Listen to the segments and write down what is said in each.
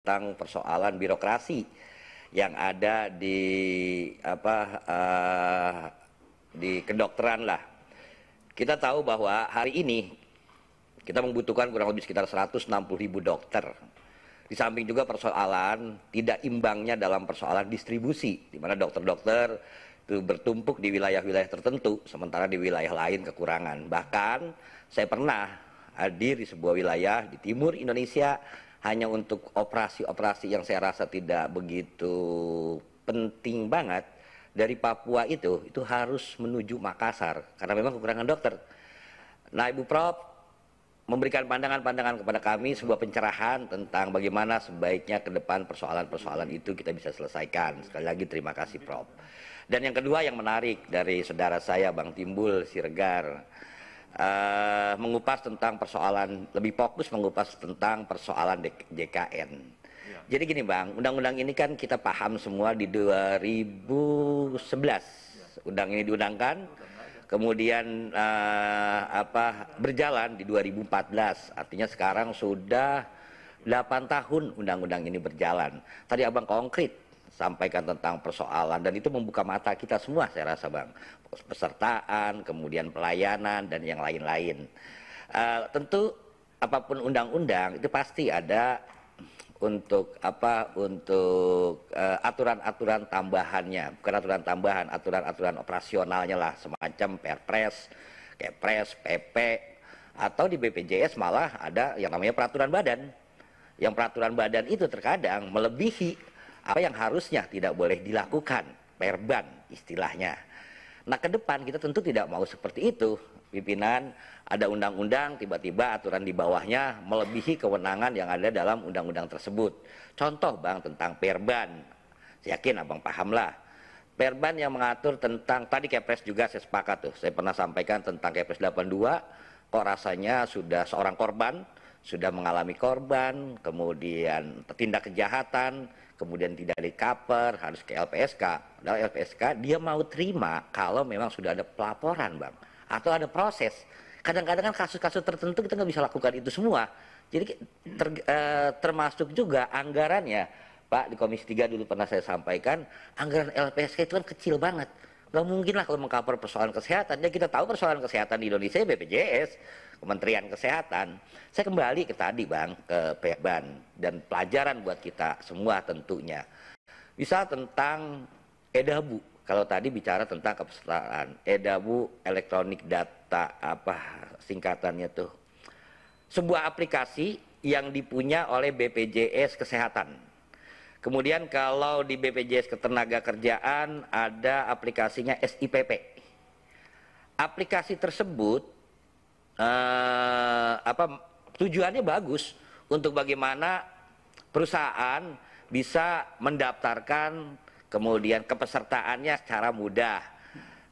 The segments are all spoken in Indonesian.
tentang persoalan birokrasi yang ada di kedokteran lah. Kita tahu bahwa hari ini kita membutuhkan kurang lebih sekitar 160.000 dokter. Di samping juga persoalan tidak imbangnya dalam persoalan distribusi, di mana dokter-dokter itu bertumpuk di wilayah-wilayah tertentu, sementara di wilayah lain kekurangan. Bahkan saya pernah hadir di sebuah wilayah di timur Indonesia hanya untuk operasi-operasi yang saya rasa tidak begitu penting banget. Dari Papua itu harus menuju Makassar karena memang kekurangan dokter. Nah, Ibu Prof memberikan pandangan-pandangan kepada kami, sebuah pencerahan tentang bagaimana sebaiknya ke depan persoalan-persoalan itu kita bisa selesaikan. Sekali lagi terima kasih Prof. Dan yang kedua yang menarik dari saudara saya Bang Timbul Siregar, mengupas tentang persoalan, lebih fokus mengupas tentang persoalan JKN. Jadi gini Bang, undang-undang ini kan kita paham semua di 2011 undang ini diundangkan, kemudian berjalan di 2014, artinya sekarang sudah 8 tahun undang-undang ini berjalan. Tadi Abang konkret sampaikan tentang persoalan dan itu membuka mata kita semua saya rasa Bang, pesertaan, kemudian pelayanan dan yang lain-lain. Tentu apapun undang-undang itu pasti ada untuk aturan-aturan tambahannya, bukan aturan tambahan, aturan-aturan operasionalnya lah, semacam Perpres, Kepres, PP, atau di BPJS malah ada yang namanya peraturan badan. Yang peraturan badan itu terkadang melebihi apa yang harusnya tidak boleh dilakukan, perban istilahnya. Nah, ke depan kita tentu tidak mau seperti itu. Pimpinan ada undang-undang, tiba-tiba aturan di bawahnya melebihi kewenangan yang ada dalam undang-undang tersebut. Contoh Bang tentang perban, saya yakin Abang paham lah. Perban yang mengatur tentang, tadi Kepres juga saya sepakat tuh, saya pernah sampaikan tentang Kepres 82, kok rasanya sudah seorang korban, sudah mengalami korban, kemudian tindak kejahatan, kemudian tidak di-cover, harus ke LPSK. Dalam LPSK dia mau terima kalau memang sudah ada pelaporan Bang, atau ada proses. Kadang-kadang kan kasus-kasus tertentu kita nggak bisa lakukan itu semua. Jadi termasuk juga anggarannya, Pak, di Komisi 3 dulu pernah saya sampaikan, anggaran LPSK itu kan kecil banget. Nggak mungkin lah kalau mengcover persoalan kesehatan. Ya kita tahu persoalan kesehatan di Indonesia BPJS, Kementerian Kesehatan. Saya kembali ke tadi Bang, ke perban dan pelajaran buat kita semua tentunya. Bisa tentang EDABU. Kalau tadi bicara tentang kepesertaan, EDABU, elektronik data, singkatannya tuh. Sebuah aplikasi yang dipunya oleh BPJS Kesehatan. Kemudian kalau di BPJS Ketenagakerjaan ada aplikasinya SIPP. Aplikasi tersebut tujuannya bagus untuk bagaimana perusahaan bisa mendaftarkan kemudian kepesertaannya secara mudah.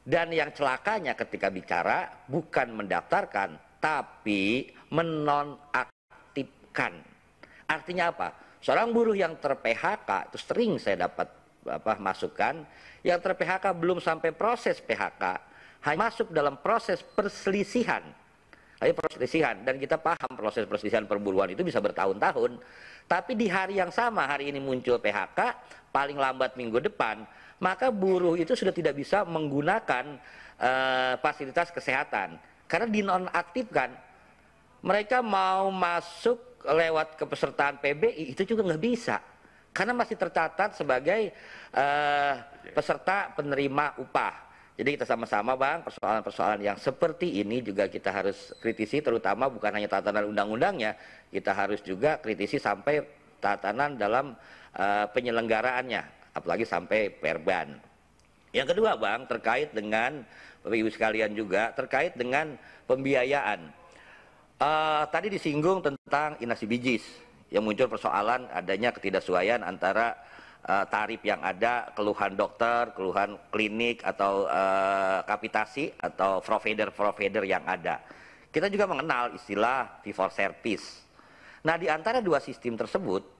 Dan yang celakanya ketika bicara bukan mendaftarkan tapi menonaktifkan. Artinya apa? Seorang buruh yang ter-PHK, itu sering saya dapat masukan, yang ter-PHK belum sampai proses PHK, hanya masuk dalam proses perselisihan. Dan kita paham proses perselisihan perburuan itu bisa bertahun-tahun. Tapi di hari yang sama, hari ini muncul PHK, paling lambat minggu depan, maka buruh itu sudah tidak bisa menggunakan fasilitas kesehatan. Karena dinonaktifkan. Mereka mau masuk lewat kepesertaan PBI itu juga nggak bisa. Karena masih tercatat sebagai peserta penerima upah. Jadi kita sama-sama Bang, persoalan-persoalan yang seperti ini juga kita harus kritisi, terutama bukan hanya tatanan undang-undangnya, kita harus juga kritisi sampai tatanan dalam penyelenggaraannya, apalagi sampai perban. Yang kedua Bang, terkait dengan Bapak Ibu sekalian juga, terkait dengan pembiayaan. Tadi disinggung tentang inasi bijis, yang muncul persoalan adanya ketidaksesuaian antara tarif yang ada, keluhan dokter, keluhan klinik atau kapitasi atau provider yang ada. Kita juga mengenal istilah fee for service. Nah, di antara dua sistem tersebut,